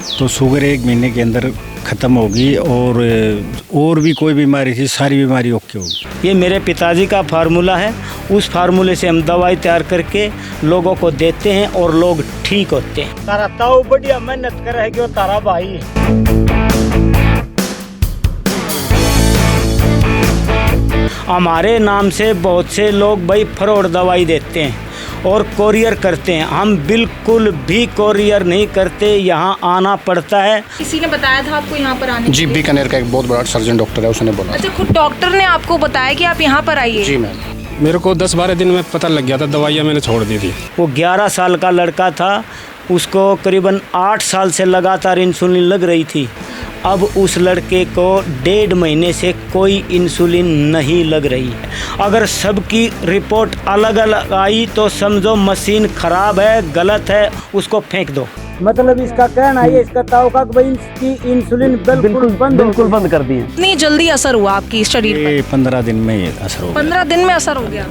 तो शुगर 1 महीने के अंदर ख़त्म होगी और भी कोई बीमारी थी सारी बीमारी ओके होगी। ये मेरे पिताजी का फार्मूला है। उस फार्मूले से हम दवाई तैयार करके लोगों को देते हैं और लोग ठीक होते हैं। तारा ताऊ बढ़िया मेहनत कर रहा है कि वो तारा भाई। हमारे नाम से बहुत से लोग भाई फ्रॉड दवाई देते हैं और कोरियर करते हैं। हम बिल्कुल भी कोरियर नहीं करते, यहाँ आना पड़ता है। किसी ने बताया था आपको यहाँ पर आने? जी, बीकानेर का एक बहुत बड़ा सर्जन डॉक्टर है, उसने बोला। अच्छा, खुद डॉक्टर ने आपको बताया कि आप यहाँ पर आइए? जी मैम। मेरे को 10-12 दिन में पता लग गया था, दवाइयाँ मैंने छोड़ दी थी। वो 11 साल का लड़का था, उसको करीबन 8 साल से लगातार इंसुलिन लग रही थी। अब उस लड़के को 1.5 महीने से कोई इंसुलिन नहीं लग रही है। अगर सबकी रिपोर्ट अलग अलग आई तो समझो मशीन ख़राब है, गलत है, उसको फेंक दो। मतलब इसका कहना है, इसका ताऊ का भाई इसकी इंसुलिन बिल्कुल बंद कर दी है। इतनी जल्दी असर हुआ आपकी शरीर पर? 15 दिन में ये असर हो गया। 15 दिन में असर हो गया?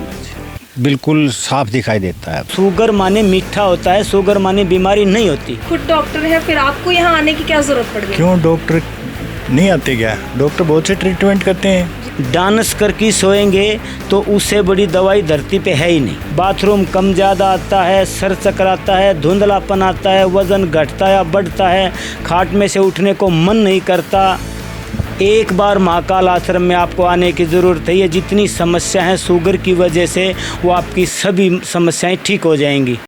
बिल्कुल साफ दिखाई देता है। शुगर माने मीठा होता है, शुगर माने बीमारी नहीं होती। खुद डॉक्टर है, फिर आपको यहाँ आने की क्या जरूरत पड़ गई? क्यों डॉक्टर नहीं आते क्या? डॉक्टर बहुत से ट्रीटमेंट करते हैं। डांस करके सोएंगे तो उससे बड़ी दवाई धरती पे है ही नहीं। बाथरूम कम ज़्यादा आता है, सर चक्कर आता है, धुंधलापन आता है, वज़न घटता या बढ़ता है, खाट में से उठने को मन नहीं करता। एक बार महाकाल आश्रम में आपको आने की ज़रूरत है। ये जितनी समस्या है शुगर की वजह से, वो आपकी सभी समस्याएं ठीक हो जाएंगी।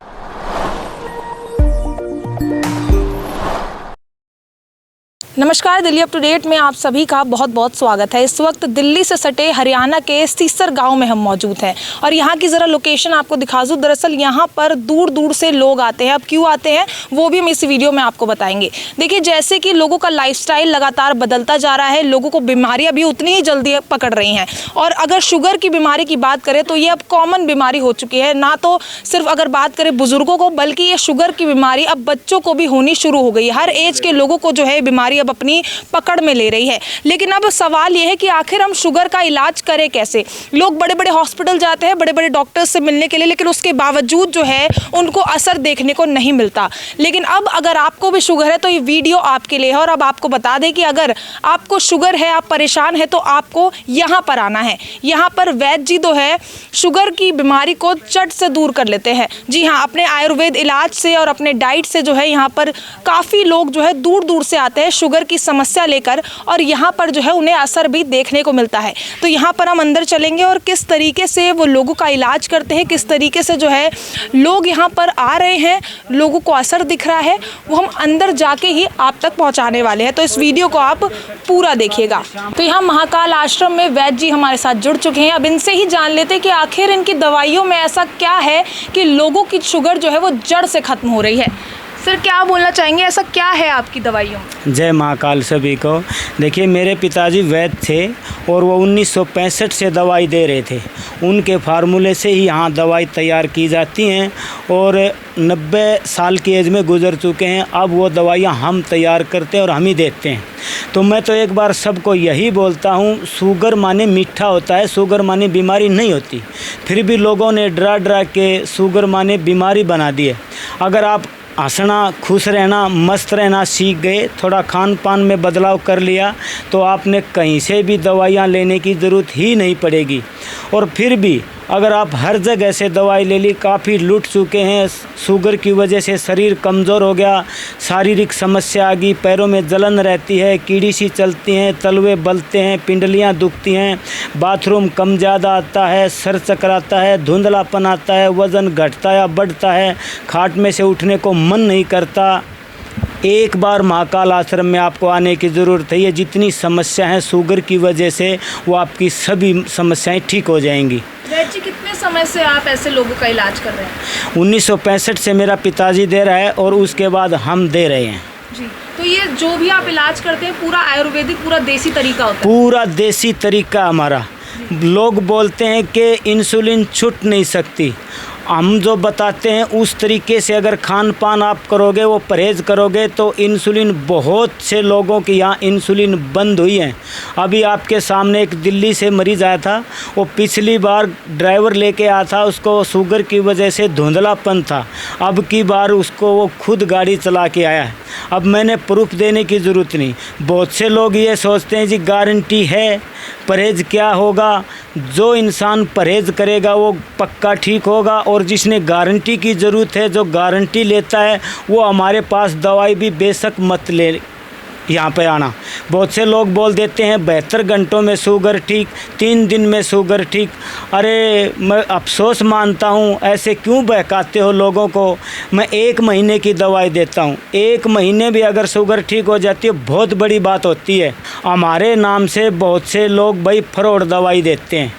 नमस्कार, दिल्ली अप टू डेट में आप सभी का बहुत बहुत स्वागत है। इस वक्त दिल्ली से सटे हरियाणा के सीसर गांव में हम मौजूद हैं और यहाँ की ज़रा लोकेशन आपको दिखा दूँ। दरअसल यहाँ पर दूर दूर से लोग आते हैं। अब क्यों आते हैं वो भी हम इस वीडियो में आपको बताएंगे। देखिए, जैसे कि लोगों का लाइफस्टाइल लगातार बदलता जा रहा है, लोगों को बीमारियाँ भी उतनी ही जल्दी पकड़ रही हैं। और अगर शुगर की बीमारी की बात करें तो ये अब कॉमन बीमारी हो चुकी है। ना तो सिर्फ अगर बात करें बुजुर्गों को, बल्कि ये शुगर की बीमारी अब बच्चों को भी होनी शुरू हो गई है। हर एज के लोगों को जो है बीमारी अपनी पकड़ में ले रही है। लेकिन अब सवाल यह है कि आखिर हम शुगर का इलाज करें कैसे? लोग बड़े बड़े हॉस्पिटल जाते हैं बड़े बड़े डॉक्टर्स से मिलने के लिए, लेकिन उसके बावजूद जो है उनको असर देखने को नहीं मिलता। लेकिन अब अगर आपको भी शुगर है तो ये वीडियो आपके लिए है। और अब आपको बता दें कि अगर आपको शुगर है, आप परेशान है, तो आपको यहाँ पर आना है। यहाँ पर वैद्य जी जो है शुगर की बीमारी को चट से दूर कर लेते हैं। जी हाँ, अपने आयुर्वेद इलाज से और अपने डाइट से जो है यहाँ पर काफ़ी लोग जो है दूर दूर से आते हैं शुगर की समस्या लेकर, और यहाँ पर जो है उन्हें असर भी देखने को मिलता है। तो यहाँ पर हम अंदर चलेंगे और किस तरीके से वो लोगों का इलाज करते हैं, किस तरीके से जो है लोग यहाँ पर आ रहे हैं, लोगों को असर दिख रहा है, वो हम अंदर जाके ही आप तक पहुँचाने वाले हैं। तो इस वीडियो को आप पूरा देखिएगा। तो यहाँ महाकाल आश्रम में वैद्य जी हमारे साथ जुड़ चुके हैं। अब इनसे ही जान लेते हैं कि आखिर इनकी दवाइयों में ऐसा क्या है कि लोगों की शुगर जो है वो जड़ से ख़त्म हो रही है। सर, क्या बोलना चाहेंगे, ऐसा क्या है आपकी दवाइयों में? जय महाकाल सभी को। देखिए, मेरे पिताजी वैद्य थे और वो 1965 से दवाई दे रहे थे। उनके फार्मूले से ही यहाँ दवाई तैयार की जाती हैं और 90 साल की एज में गुजर चुके हैं। अब वो दवाइयाँ हम तैयार करते हैं और हम ही देते हैं। तो मैं तो एक बार सबको यही बोलता हूँ, शुगर माने मीठा होता है, शुगर माने बीमारी नहीं होती। फिर भी लोगों ने डरा डरा के शुगर माने बीमारी बना दी है। अगर आप हंसना, खुश रहना, मस्त रहना सीख गए, थोड़ा खान पान में बदलाव कर लिया, तो आपने कहीं से भी दवाइयाँ लेने की ज़रूरत ही नहीं पड़ेगी। और फिर भी अगर आप हर जगह से दवाई ले ली, काफ़ी लूट चुके हैं, शुगर की वजह से शरीर कमज़ोर हो गया, शारीरिक समस्या आ गई, पैरों में जलन रहती है, कीड़ी सी चलती हैं, तलवे बलते हैं, पिंडलियाँ दुखती हैं, बाथरूम कम ज़्यादा आता है, सर चक्कर आता है, धुंधलापन आता है, वज़न घटता या बढ़ता है, खाट में से उठने को मन नहीं करता, एक बार महाकाल आश्रम में आपको आने की ज़रूरत है। ये जितनी समस्या है शुगर की वजह से, वो आपकी सभी समस्याएं ठीक हो जाएंगी। वैद्य जी, कितने समय से आप ऐसे लोगों का इलाज कर रहे हैं? 1965 से मेरा पिताजी दे रहा है और उसके बाद हम दे रहे हैं। जी, तो ये जो भी आप इलाज करते हैं पूरा आयुर्वेदिक, पूरा देसी तरीका होता है? पूरा देसी तरीका हमारा। लोग बोलते हैं कि इंसुलिन छूट नहीं सकती। हम जो बताते हैं उस तरीके से अगर खान पान आप करोगे, वो परहेज़ करोगे, तो इंसुलिन बहुत से लोगों की यहाँ इंसुलिन बंद हुई है। अभी आपके सामने एक दिल्ली से मरीज़ आया था, वो पिछली बार ड्राइवर लेके आया था, उसको शुगर की वजह से धुंधलापन था, अब की बार उसको वो खुद गाड़ी चला के आया है। अब मैंने प्रूफ देने की ज़रूरत नहीं। बहुत से लोग ये सोचते हैं जी गारंटी है, परहेज़ क्या होगा, जो इंसान परहेज़ करेगा वो पक्का ठीक होगा, और जिसने गारंटी की ज़रूरत है, जो गारंटी लेता है, वो हमारे पास दवाई भी बेशक मत ले यहाँ पे आना। बहुत से लोग बोल देते हैं 72 घंटों में शुगर ठीक, 3 दिन में शुगर ठीक। अरे मैं अफसोस मानता हूँ, ऐसे क्यों बहकाते हो लोगों को। मैं 1 महीने की दवाई देता हूँ, 1 महीने भी अगर शुगर ठीक हो जाती है बहुत बड़ी बात होती है। हमारे नाम से बहुत से लोग भाई फ्रॉड दवाई देते हैं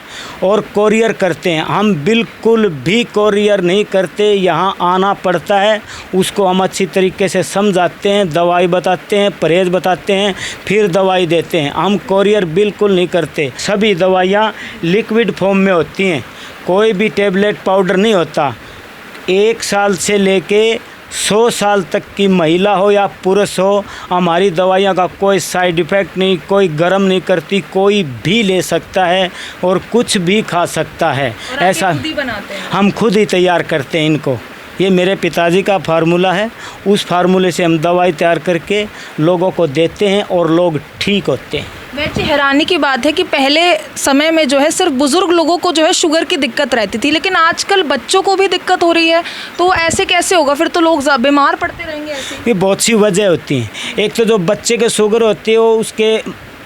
और कोरियर करते हैं। हम बिल्कुल भी कोरियर नहीं करते, यहाँ आना पड़ता है, उसको हम अच्छी तरीके से समझाते हैं, दवाई बताते हैं, परहेज़ बताते हैं, फिर दवाई देते हैं। हम कोरियर बिल्कुल नहीं करते। सभी दवाइयाँ लिक्विड फॉर्म में होती हैं, कोई भी टेबलेट पाउडर नहीं होता। 1 साल से लेके 100 साल तक की महिला हो या पुरुष हो, हमारी दवाइयों का कोई साइड इफ़ेक्ट नहीं, कोई गर्म नहीं करती, कोई भी ले सकता है और कुछ भी खा सकता है। ऐसा खुद ही बनाते हैं? हम खुद ही तैयार करते हैं इनको। ये मेरे पिताजी का फार्मूला है, उस फार्मूले से हम दवाई तैयार करके लोगों को देते हैं और लोग ठीक होते हैं। वैसे हैरानी की बात है कि पहले समय में जो है सिर्फ बुज़ुर्ग लोगों को जो है शुगर की दिक्कत रहती थी, लेकिन आजकल बच्चों को भी दिक्कत हो रही है, तो ऐसे कैसे होगा? फिर तो लोग बीमार पड़ते रहेंगे ऐसे। ये बहुत सी वजह होती हैं। एक तो जो बच्चे के शुगर होती है, वो उसके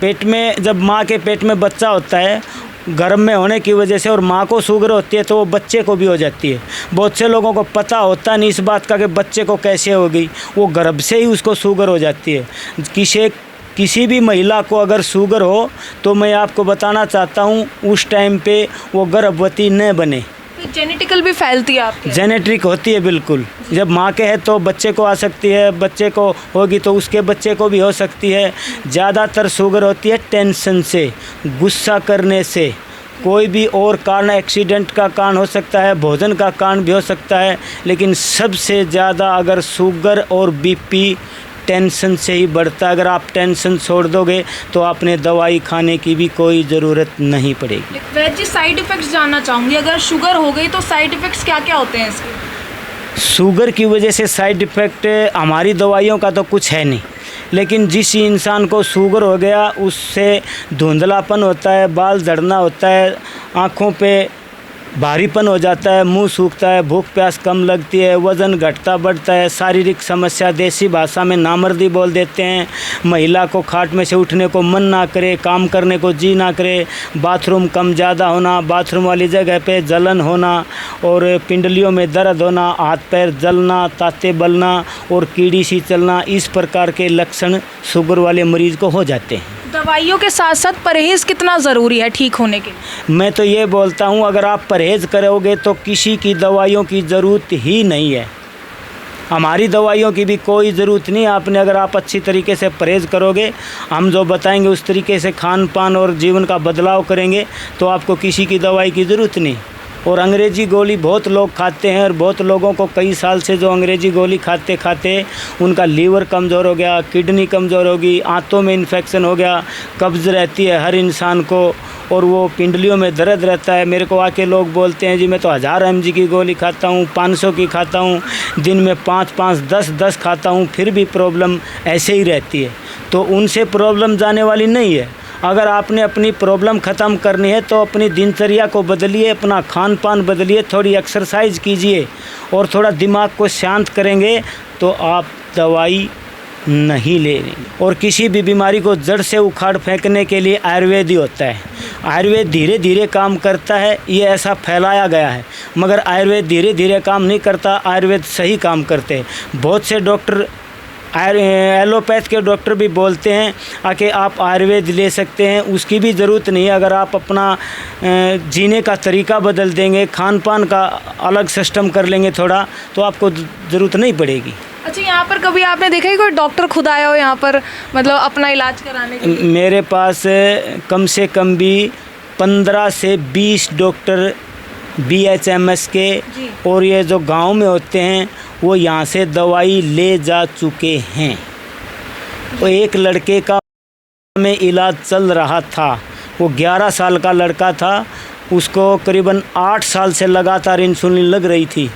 पेट में, जब माँ के पेट में बच्चा होता है, गर्भ में होने की वजह से, और माँ को शुगर होती है तो वो बच्चे को भी हो जाती है। बहुत से लोगों को पता होता नहीं इस बात का कि बच्चे को कैसे होगी, वो गर्भ से ही उसको शुगर हो जाती है। किसी भी महिला को अगर शुगर हो तो मैं आपको बताना चाहता हूँ उस टाइम पे वो गर्भवती न बने। जेनेटिकल भी फैलती है आपके? जेनेटिक होती है बिल्कुल। जब माँ के है तो बच्चे को आ सकती है, बच्चे को होगी तो उसके बच्चे को भी हो सकती है। ज़्यादातर शुगर होती है टेंशन से, गुस्सा करने से, कोई भी और कारण, एक्सीडेंट का कारण हो सकता है, भोजन का कारण भी हो सकता है, लेकिन सबसे ज़्यादा अगर शुगर और बीपी टेंशन से ही बढ़ता है। अगर आप टेंशन छोड़ दोगे तो आपने दवाई खाने की भी कोई ज़रूरत नहीं पड़ेगी। वैसे साइड इफ़ेक्ट्स जानना चाहूँगी, अगर शुगर हो गई तो साइड इफ़ेक्ट्स क्या क्या होते हैं इसके? शुगर की वजह से साइड इफ़ेक्ट हमारी दवाइयों का तो कुछ है नहीं, लेकिन जिस इंसान को शुगर हो गया उससे धुंधलापन होता है, बाल झड़ना होता है, आँखों पे भारीपन हो जाता है, मुंह सूखता है, भूख प्यास कम लगती है, वज़न घटता बढ़ता है, शारीरिक समस्या, देसी भाषा में नामर्दी बोल देते हैं, महिला को खाट में से उठने को मन ना करे, काम करने को जी ना करे, बाथरूम कम ज़्यादा होना, बाथरूम वाली जगह पे जलन होना और पिंडलियों में दर्द होना, हाथ पैर जलना, ताते बलना और कीड़ी सी चलना, इस प्रकार के लक्षण शुगर वाले मरीज़ को हो जाते हैं। दवाइयों के साथ साथ परहेज़ कितना ज़रूरी है ठीक होने के लिए? मैं तो ये बोलता हूँ अगर आप परहेज़ करोगे तो किसी की दवाइयों की ज़रूरत ही नहीं है। हमारी दवाइयों की भी कोई ज़रूरत नहीं। आपने अगर आप अच्छी तरीके से परहेज़ करोगे, हम जो बताएंगे उस तरीके से खान पान और जीवन का बदलाव करेंगे तो आपको किसी की दवाई की ज़रूरत नहीं। और अंग्रेज़ी गोली बहुत लोग खाते हैं और बहुत लोगों को कई साल से जो अंग्रेज़ी गोली खाते खाते उनका लीवर कमज़ोर हो गया, किडनी कमज़ोर होगी, आंतों में इन्फेक्शन हो गया, कब्ज़ रहती है हर इंसान को और वो पिंडलियों में दर्द रहता है। मेरे को आके लोग बोलते हैं जी मैं तो 1000 mg की गोली खाता हूँ, 500 की खाता हूँ, दिन में 5-5, 10-10 खाता हूँ, फिर भी प्रॉब्लम ऐसे ही रहती है। तो उनसे प्रॉब्लम जाने वाली नहीं है। अगर आपने अपनी प्रॉब्लम ख़त्म करनी है तो अपनी दिनचर्या को बदलिए, अपना खान पान बदलिए, थोड़ी एक्सरसाइज कीजिए और थोड़ा दिमाग को शांत करेंगे तो आप दवाई नहीं लेंगे। और किसी भी बीमारी को जड़ से उखाड़ फेंकने के लिए आयुर्वेद ही होता है। आयुर्वेद धीरे धीरे काम करता है, ये ऐसा फैलाया गया है, मगर आयुर्वेद धीरे धीरे काम नहीं करता, आयुर्वेद सही काम करते हैं। बहुत से डॉक्टर एलोपैथ के डॉक्टर भी बोलते हैं कि आप आयुर्वेद ले सकते हैं, उसकी भी ज़रूरत नहीं है। अगर आप अपना जीने का तरीका बदल देंगे, खान पान का अलग सिस्टम कर लेंगे थोड़ा, तो आपको ज़रूरत नहीं पड़ेगी। अच्छा, यहाँ पर कभी आपने देखा है कोई डॉक्टर खुद आया हो यहाँ पर मतलब अपना इलाज कराने के लिए? मेरे पास कम से कम भी 15 से 20 डॉक्टर BHMS के, और ये जो गांव में होते हैं वो यहाँ से दवाई ले जा चुके हैं। तो एक लड़के का में इलाज चल रहा था, वो 11 साल का लड़का था, उसको करीबन 8 साल से लगातार इंसुलिन लग रही थी।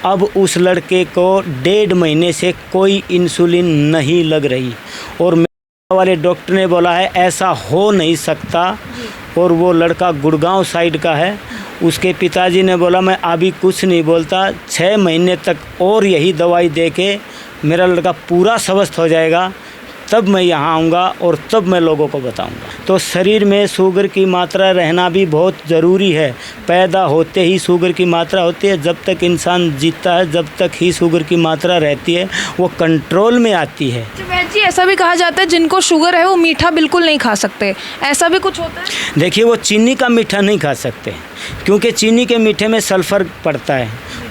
अब उस लड़के को 1.5 महीने से कोई इंसुलिन नहीं लग रही, और मेरे वाले डॉक्टर ने बोला है ऐसा हो नहीं सकता। और वो लड़का गुड़गांव साइड का है। उसके पिताजी ने बोला मैं अभी कुछ नहीं बोलता, 6 महीने तक और यही दवाई दे के मेरा लड़का पूरा स्वस्थ हो जाएगा, तब मैं यहाँ आऊँगा और तब मैं लोगों को बताऊँगा। तो शरीर में शुगर की मात्रा रहना भी बहुत ज़रूरी है। पैदा होते ही शुगर की मात्रा होती है, जब तक इंसान जीता है जब तक ही शुगर की मात्रा रहती है, वो कंट्रोल में आती है। वैद्य जी, ऐसा भी कहा जाता है जिनको शुगर है वो मीठा बिल्कुल नहीं खा सकते, ऐसा भी कुछ होता है? देखिए, वो चीनी का मीठा नहीं खा सकते, क्योंकि चीनी के मीठे में सल्फ़र पड़ता है।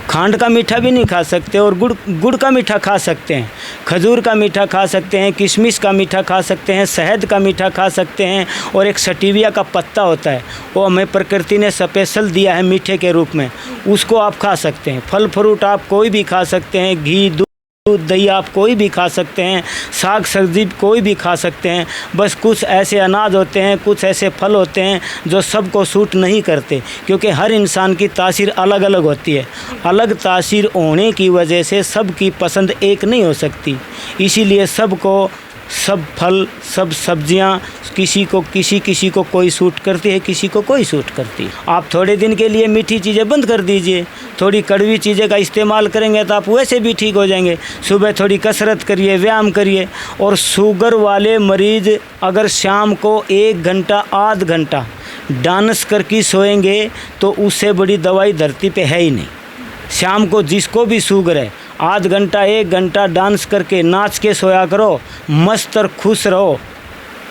खांड का मीठा भी नहीं खा सकते, और गुड़ का मीठा खा सकते हैं, खजूर का मीठा खा सकते हैं, किशमिश का मीठा खा सकते हैं, शहद का मीठा खा सकते हैं, और एक सटीविया का पत्ता होता है, वो हमें प्रकृति ने स्पेशल दिया है मीठे के रूप में, उसको आप खा सकते हैं। फल फ्रूट आप कोई भी खा सकते हैं, घी दूध दही आप कोई भी खा सकते हैं, साग सब्जी कोई भी खा सकते हैं। बस कुछ ऐसे अनाज होते हैं, कुछ ऐसे फल होते हैं जो सबको सूट नहीं करते, क्योंकि हर इंसान की तासीर अलग अलग होती है। अलग तासीर होने की वजह से सबकी पसंद एक नहीं हो सकती, इसीलिए सबको सब फल सब सब्जियां किसी को कोई सूट करती है, किसी को कोई सूट करती है। आप थोड़े दिन के लिए मीठी चीज़ें बंद कर दीजिए, थोड़ी कड़वी चीज़ें का इस्तेमाल करेंगे तो आप वैसे भी ठीक हो जाएंगे। सुबह थोड़ी कसरत करिए, व्यायाम करिए। और शुगर वाले मरीज़ अगर शाम को 1 घंटा आध घंटा डांस करके सोएंगे तो उससे बड़ी दवाई धरती पे है ही नहीं। शाम को जिसको भी शुगर है, आध घंटा 1 घंटा डांस करके नाच के सोया करो, मस्त और खुश रहो।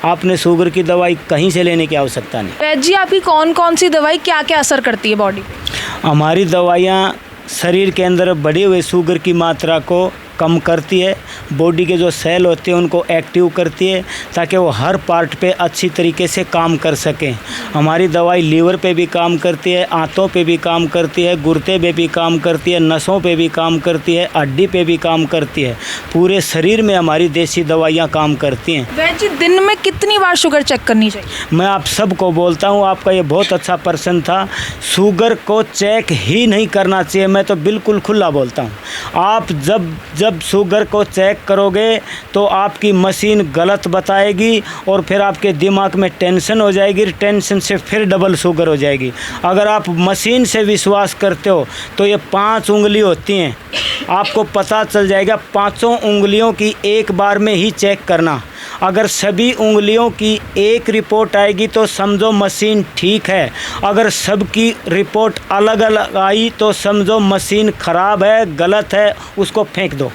आपने शुगर की दवाई कहीं से लेने की आवश्यकता नहीं। वैद्य जी, आपकी कौन कौन सी दवाई क्या क्या असर करती है बॉडी पे? हमारी दवाइयाँ शरीर के अंदर बढ़े हुए शुगर की मात्रा को कम करती है, बॉडी के जो सेल होते हैं उनको एक्टिव करती है, ताकि वो हर पार्ट पे अच्छी तरीके से काम कर सकें। हमारी दवाई लीवर पे भी काम करती है, आंतों पे भी काम करती है, गुर्दे पे भी काम करती है, नसों पे भी काम करती है, हड्डी पे भी काम करती है। पूरे शरीर में हमारी देसी दवाइयाँ काम करती हैं। वैद्य जी, दिन में कितनी बार शुगर चेक करनी चाहिए? मैं आप सबको बोलता हूँ, आपका ये बहुत अच्छा प्रश्न था। शुगर को चेक ही नहीं करना चाहिए, मैं तो बिल्कुल खुला बोलता हूँ। आप जब शुगर को चेक करोगे तो आपकी मशीन गलत बताएगी, और फिर आपके दिमाग में टेंशन हो जाएगी, टेंशन से फिर डबल शुगर हो जाएगी। अगर आप मशीन से विश्वास करते हो तो ये 5 उंगली होती हैं, आपको पता चल जाएगा। 5 उंगलियों की एक बार में ही चेक करना। अगर सभी उंगलियों की एक रिपोर्ट आएगी तो समझो मशीन ठीक है, अगर सबकी रिपोर्ट अलग अलग आई तो समझो मशीन ख़राब है, गलत है, उसको फेंक दो।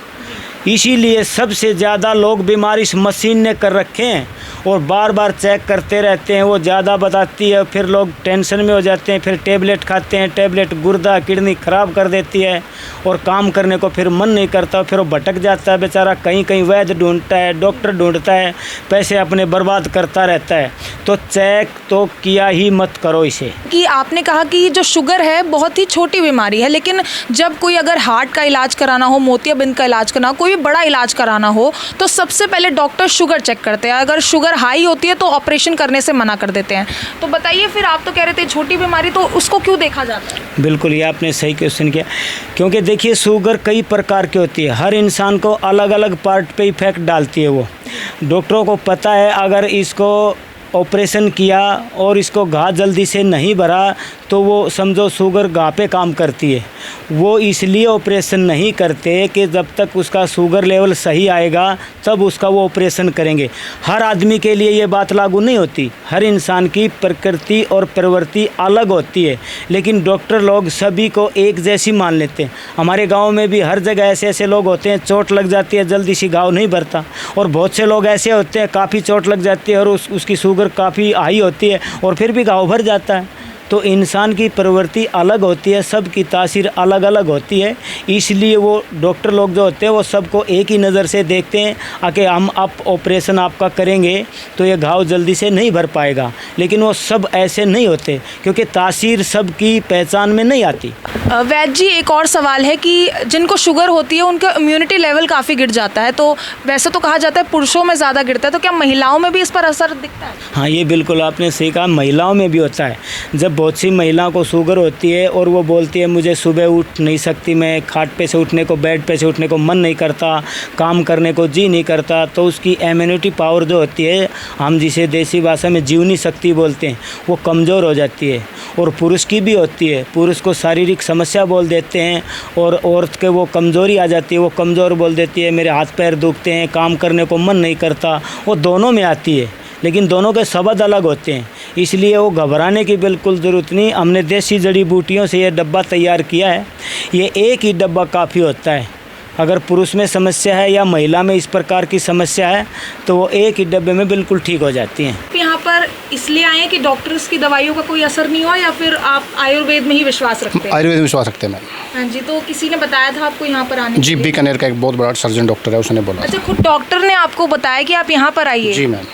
इसीलिए सबसे ज़्यादा लोग बीमार इस मशीन ने कर रखे हैं, और बार बार चेक करते रहते हैं। वो ज़्यादा बताती है, फिर लोग टेंशन में हो जाते हैं, फिर टेबलेट खाते हैं। टेबलेट गुर्दा किडनी ख़राब कर देती है, और काम करने को फिर मन नहीं करता, फिर वो भटक जाता है बेचारा, कहीं कहीं वैद्य ढूंढता है, डॉक्टर ढूंढता है, पैसे अपने बर्बाद करता रहता है। तो चेक तो किया ही मत करो इसे। कि आपने कहा कि जो शुगर है बहुत ही छोटी बीमारी है, लेकिन जब कोई अगर हार्ट का इलाज कराना हो, मोतियाबिंद का इलाज कराना हो, कोई बड़ा इलाज कराना हो, तो सबसे पहले डॉक्टर शुगर चेक करते हैं। अगर शुगर हाई होती है तो ऑपरेशन करने से मना कर देते हैं। तो बताइए, फिर आप तो कह रहे थे छोटी बीमारी, तो उसको क्यों देखा जाता है? बिल्कुल, ये आपने सही क्वेश्चन किया, क्योंकि देखिए शुगर कई प्रकार की होती है, हर इंसान को अलग अलग पार्ट पे इफेक्ट डालती है। वो डॉक्टरों को पता है, अगर इसको ऑपरेशन किया और इसको घा जल्दी से नहीं भरा तो वो समझो शुगर घा पे काम करती है। वो इसलिए ऑपरेशन नहीं करते कि जब तक उसका शुगर लेवल सही आएगा तब उसका वो ऑपरेशन करेंगे। हर आदमी के लिए ये बात लागू नहीं होती, हर इंसान की प्रकृति और प्रवृत्ति अलग होती है, लेकिन डॉक्टर लोग सभी को एक जैसी मान लेते हैं। हमारे गांव में भी हर जगह ऐसे ऐसे लोग होते हैं, चोट लग जाती है जल्दी सी घाव नहीं भरता, और बहुत से लोग ऐसे होते हैं काफ़ी चोट लग जाती है और उसकी शुगर काफ़ी हाई होती है और फिर भी घाव भर जाता है। तो इंसान की प्रवृत्ति अलग होती है, सबकी तासीर अलग अलग होती है। इसलिए वो डॉक्टर लोग जो होते हैं वो सबको एक ही नज़र से देखते हैं कि हम अब ऑपरेशन आपका करेंगे तो ये घाव जल्दी से नहीं भर पाएगा, लेकिन वो सब ऐसे नहीं होते क्योंकि तासीर सबकी पहचान में नहीं आती। वैद्य जी, एक और सवाल है कि जिनको शुगर होती है उनका इम्यूनिटी लेवल काफ़ी गिर जाता है, तो वैसे तो कहा जाता है पुरुषों में ज़्यादा गिरता है, तो क्या महिलाओं में भी इस पर असर दिखता है? हाँ, ये बिल्कुल आपने सही कहा, महिलाओं में भी होता है। जब बहुत सी महिलाओं को शुगर होती है और वो बोलती है मुझे सुबह उठ नहीं सकती, मैं खाट पे से उठने को, बेड पे से उठने को मन नहीं करता, काम करने को जी नहीं करता, तो उसकी इम्यूनिटी पावर जो होती है, हम जिसे देसी भाषा में जीवनी शक्ति बोलते हैं, वो कमज़ोर हो जाती है। और पुरुष की भी होती है, पुरुष को शारीरिक समस्या बोल देते हैं और औरत के वो कमज़ोरी आ जाती है, वो कमज़ोर बोल देती है मेरे हाथ पैर दुखते हैं, काम करने को मन नहीं करता, वो दोनों में आती है, लेकिन दोनों के शब्द अलग होते हैं। इसलिए वो घबराने की बिल्कुल ज़रूरत नहीं। हमने देसी जड़ी बूटियों से ये डब्बा तैयार किया है, ये एक ही डब्बा काफ़ी होता है। अगर पुरुष में समस्या है या महिला में इस प्रकार की समस्या है तो वो एक ही डब्बे में बिल्कुल ठीक हो जाती हैं। यहाँ पर इसलिए आए हैं कि डॉक्टर्स की दवाइयों का कोई असर नहीं हो, या फिर आप आयुर्वेद में ही विश्वास रखते हैं? आयुर्वेद में विश्वास रखते हैं मैम। हाँ जी, तो किसी ने बताया था आपको यहाँ पर आने जी, के लिए? बीकानेर का एक बहुत बड़ा सर्जन डॉक्टर है, उसने बोला। अच्छा, खुद डॉक्टर ने आपको बताया कि आप यहाँ पर आइए? जी मैम।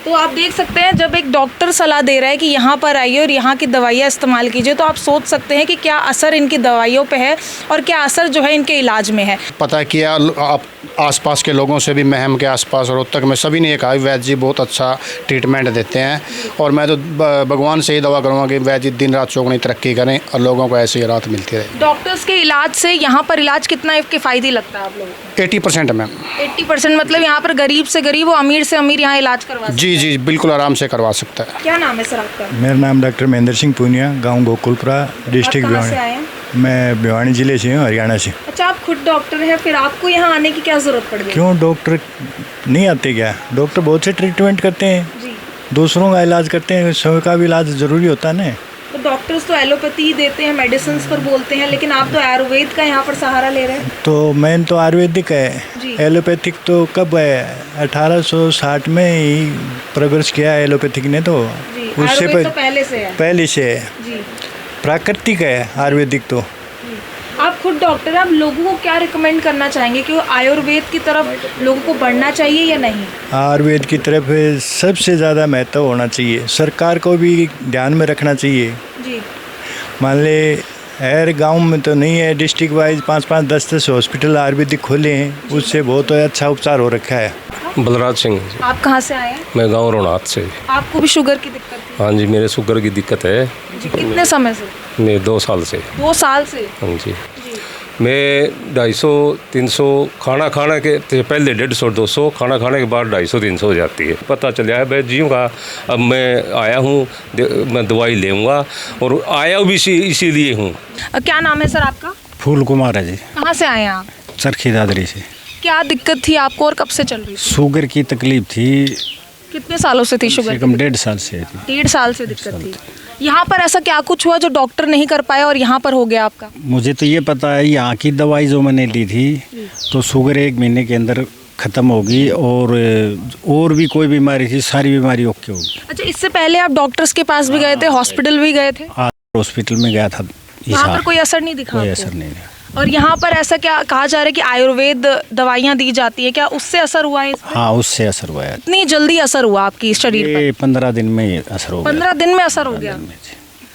तो आप देख सकते हैं, जब एक डॉक्टर सलाह दे रहा है कि यहाँ पर आइए और यहाँ की दवाइयाँ इस्तेमाल कीजिए, तो आप सोच सकते हैं कि क्या असर इनकी दवाइयों पे है और क्या असर जो है इनके इलाज में है। पता किया आप आसपास के लोगों से भी, महम के आसपास और रोहतक में सभी ने ये कहा वैद्य जी बहुत अच्छा ट्रीटमेंट देते हैं, और मैं तो भगवान से ही दवा करूँगा कि वैद्य जी दिन रात चौगुनी तरक्की करें और लोगों को ऐसी राहत मिलती रहे। डॉक्टर्स के इलाज से यहाँ पर इलाज कितना किफ़ायदी लगता है आप लोगों को? 80% मैम। 80% मतलब यहाँ पर गरीब से गरीब और अमीर से अमीर यहाँ इलाज करवा सकते हैं? जी जी, बिल्कुल आराम से करवा सकता है। क्या नाम है सर आपका? मेरा नाम डॉक्टर महेंद्र सिंह पूनिया, गांव गोकुलपुरा, डिस्ट्रिक्ट आप कहाँ से आए भिवानी। हैं? मैं भिवानी ज़िले से हूँ, हरियाणा से। अच्छा, आप खुद डॉक्टर हैं, फिर आपको यहाँ आने की क्या ज़रूरत पड़ गई? क्यों डॉक्टर नहीं आते क्या? डॉक्टर बहुत से ट्रीटमेंट करते हैं, जी, दूसरों का इलाज करते हैं, स्वयं का भी इलाज ज़रूरी होता है ना। तो डॉक्टर्स तो एलोपैथी ही देते हैं, मेडिसिन पर बोलते हैं, लेकिन आप तो आयुर्वेद का यहाँ पर सहारा ले रहे हैं। तो मेन तो आयुर्वेदिक जी। है, एलोपैथिक तो कब है? 1860 में ही प्रोग्रेस किया है एलोपैथिक ने, तो जी, उससे आयुर्वेद तो पहले से है। पहले से है, जी, प्राकृतिक है आयुर्वेदिक तो। आप खुद डॉक्टर हैं, आप लोगों को क्या रिकमेंड करना चाहेंगे कि वो आयुर्वेद की तरफ लोगों को बढ़ना चाहिए या नहीं? आयुर्वेद की तरफ सबसे ज़्यादा महत्व होना चाहिए, सरकार को भी ध्यान में रखना चाहिए। जी, मान ले हर गांव में तो नहीं है, डिस्ट्रिक्ट वाइज 5-5, 10-10 हॉस्पिटल आयुर्वेदिक खोले हैं, उससे बहुत अच्छा उपचार हो रखा है। बलराज सिंह जी। आप कहाँ से आए हैं? मैं गांव रोनाथ से। आपको भी शुगर की दिक्कत थी? हाँ जी, मेरे शुगर की दिक्कत है। जी, कितने समय से? मैं 2 साल से। 2 साल से? हाँ जी, जी, मैं 250-300 खाना खाने के पहले 150-200, खाना खाने के बाद 250-300 हो जाती है। पता चल जाए भाई जीव का, अब मैं आया हूँ, मैं दवाई लेऊँगा और आया भी इसीलिए हूँ। क्या नाम है सर आपका? फूल कुमार है जी, कहाँ से आए हैं आप? चरखी दादरी से। क्या दिक्कत थी आपको और कब से चल रही थी? शुगर की तकलीफ थी, कितने सालों से थी शुगर? कम 1.5 साल से थी। 1.5 साल से दिक्कत थी। यहाँ पर ऐसा क्या कुछ हुआ जो डॉक्टर नहीं कर पाया और यहाँ पर हो गया आपका? मुझे तो ये पता है, यहाँ की दवाई जो मैंने ली थी तो शुगर 1 महीने के अंदर ख़त्म होगी, और भी कोई बीमारी थी सारी बीमारी ओके होगी। अच्छा, इससे पहले आप डॉक्टर्स के पास भी गए थे, हॉस्पिटल भी गए थे? हॉस्पिटल में गया था, वहाँ पर कोई असर नहीं दिखा कोई आपको? असर नहीं रहा। और यहाँ पर ऐसा क्या कहा जा रहा है कि आयुर्वेद दवाइयाँ दी जाती है, क्या उससे असर हुआ है इस पे? हाँ, उससे असर हुआ है। इतनी जल्दी असर हुआ आपकी शरीर पर? ये 15 दिन में ही असर हो गया। 15 दिन में असर हो गया?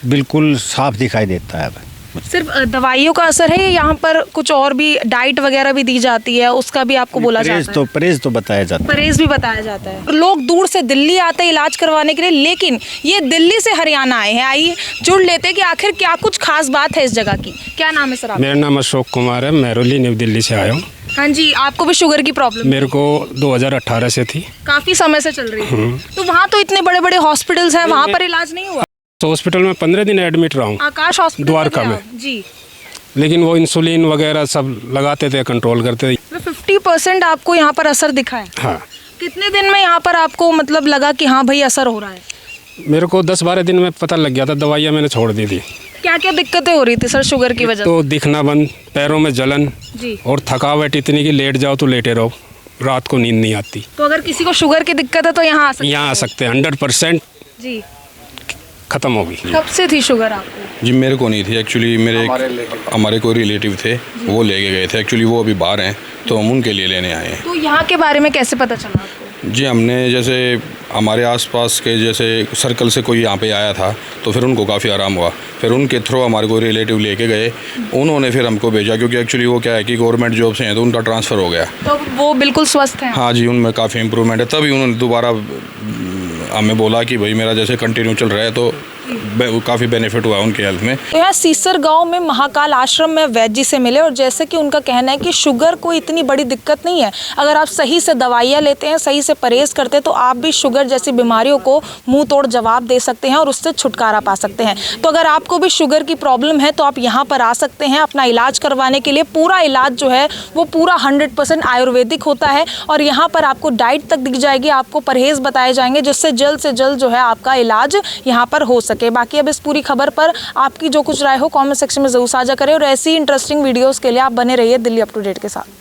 बिल्कुल साफ दिखाई देता है अब। सिर्फ दवाइयों का असर है या यहाँ पर कुछ और भी डाइट वगैरह भी दी जाती है, उसका भी आपको बोला जाता है? परहेज तो बताया जाता है। परहेज भी बताया जाता है। लोग दूर से दिल्ली आते हैं इलाज करवाने के लिए, लेकिन ये दिल्ली से हरियाणा आए हैं। आइए जुड़ लेते हैं कि आखिर क्या कुछ खास बात है इस जगह की। क्या नाम है सर आपका? मेरा नाम अशोक कुमार है, महरौली न्यू दिल्ली से आया हूँ। हाँ जी, आपको भी शुगर की प्रॉब्लम? मेरे को 2018 से थी। काफी समय से चल रही है। तो वहाँ तो इतने बड़े बड़े हॉस्पिटल्स हैं, वहाँ पर इलाज नहीं हुआ? तो हॉस्पिटल में 15 दिन एडमिट रहा हूँ, आकाश हॉस्पिटल द्वारका में। जी, लेकिन वो इंसुलिन वगैरह सब लगाते थे, कंट्रोल करते थे। 50% आपको यहाँ पर असर दिखा है? हाँ, कितने दिन में यहाँ पर आपको मतलब लगा कि हाँ भाई असर हो रहा है? मेरे को 10-12 दिन में पता लग गया था, दवाइयाँ मैंने छोड़ दी थी। क्या क्या दिक्कतें हो रही थी सर शुगर की वजह से? तो दिखना बंद, पैरों में जलन जी, और थकावट इतनी कि लेट जाओ तो लेटे रहो, रात को नींद नहीं आती। तो अगर किसी को शुगर की दिक्कत है तो यहाँ आ सकते हैं? यहाँ आ सकते हैं 100%। जी, ख़त्म होगी। कब से थी शुगर आपको? जी मेरे को नहीं थी एक्चुअली, हमारे कोई रिलेटिव थे, वो लेके गए थे। एक्चुअली वो अभी बाहर हैं तो हम उनके लिए लेने आए हैं। तो यहाँ के बारे में कैसे पता चला आपको? जी हमने जैसे हमारे आसपास के जैसे सर्कल से कोई यहाँ पे आया था तो फिर उनको काफ़ी आराम हुआ, फिर उनके थ्रू हमारे कोई रिलेटिव लेके गए, उन्होंने फिर हमको भेजा, क्योंकि एक्चुअली वो क्या है कि गवर्नमेंट जॉब से हैं तो उनका ट्रांसफ़र हो गया। तो वो बिल्कुल स्वस्थ हैं? हाँ जी, उनमें काफ़ी इम्प्रूवमेंट है। तभी उन्होंने दोबारा हमें बोला कि भाई मेरा जैसे कंटिन्यू चल रहा है तो काफ़ी बेनिफिट हुआ उनके हेल्थ में। तो यहाँ सीसर गांव में महाकाल आश्रम में वैद्य जी से मिले और जैसे कि उनका कहना है कि शुगर कोई इतनी बड़ी दिक्कत नहीं है, अगर आप सही से दवाइयाँ लेते हैं, सही से परहेज करते हैं तो आप भी शुगर जैसी बीमारियों को मुंह तोड़ जवाब दे सकते हैं और उससे छुटकारा पा सकते हैं। तो अगर आपको भी शुगर की प्रॉब्लम है तो आप यहाँ पर आ सकते हैं अपना इलाज करवाने के लिए। पूरा इलाज जो है वो पूरा 100% आयुर्वेदिक होता है और यहाँ पर आपको डाइट तक दिख जाएगी, आपको परहेज बताए जाएंगे जिससे जल्द से जल्द जो है आपका इलाज यहाँ पर हो सके। बाकी अब इस पूरी खबर पर आपकी जो कुछ राय हो कमेंट सेक्शन में जरूर साझा करें और ऐसी इंटरेस्टिंग वीडियोस के लिए आप बने रहिए दिल्ली अप टू डेट के साथ।